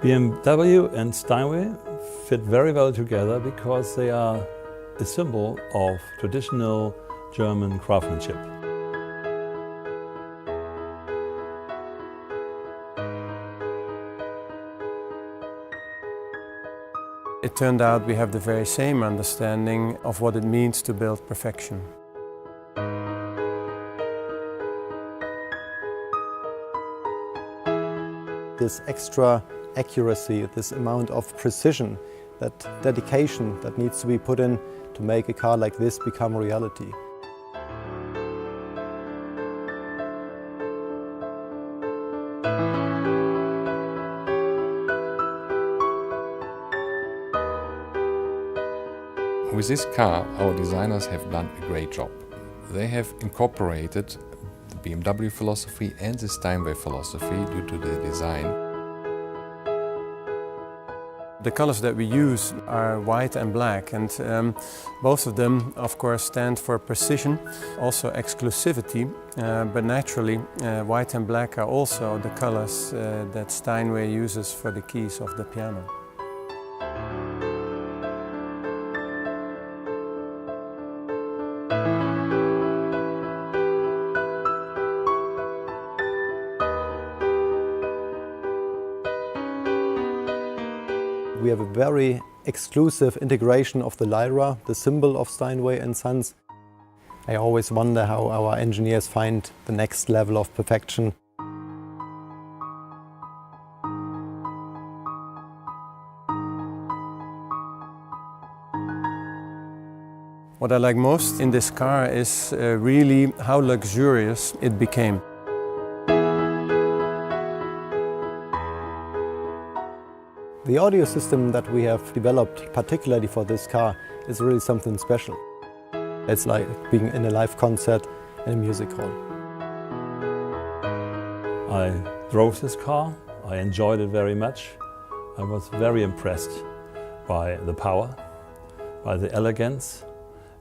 BMW and Steinway fit very well together because they are a symbol of traditional German craftsmanship. It turned out we have the very same understanding of what it means to build perfection. This extra accuracy, this amount of precision, that dedication that needs to be put in to make a car like this become a reality. With this car, our designers have done a great job. They have incorporated the BMW philosophy and the Steinway philosophy due to the design. The colors that we use are white and black, and both of them, of course, stand for precision, also exclusivity, but naturally white and black are also the colors that Steinway uses for the keys of the piano. We have a very exclusive integration of the Lyra, the symbol of Steinway and Sons. I always wonder how our engineers find the next level of perfection. What I like most in this car is really how luxurious it became. The audio system that we have developed particularly for this car is really something special. It's like being in a live concert in a music hall. I drove this car, I enjoyed it very much. I was very impressed by the power, by the elegance,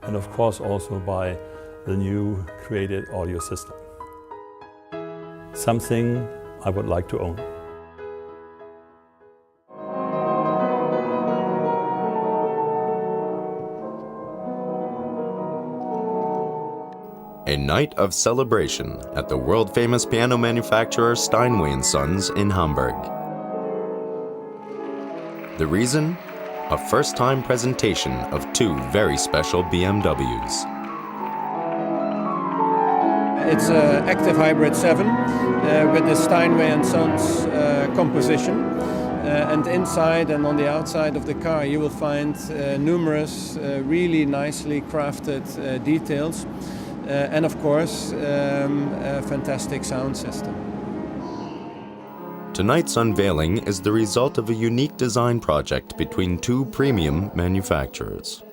and of course also by the new created audio system. Something I would like to own. A night of celebration at the world-famous piano manufacturer Steinway Sons in Hamburg. The reason? A first-time presentation of two very special BMWs. It's an active hybrid 7 with the Steinway Sons composition. And inside and on the outside of the car you will find numerous really nicely crafted details. And of course, a fantastic sound system. Tonight's unveiling is the result of a unique design project between two premium manufacturers.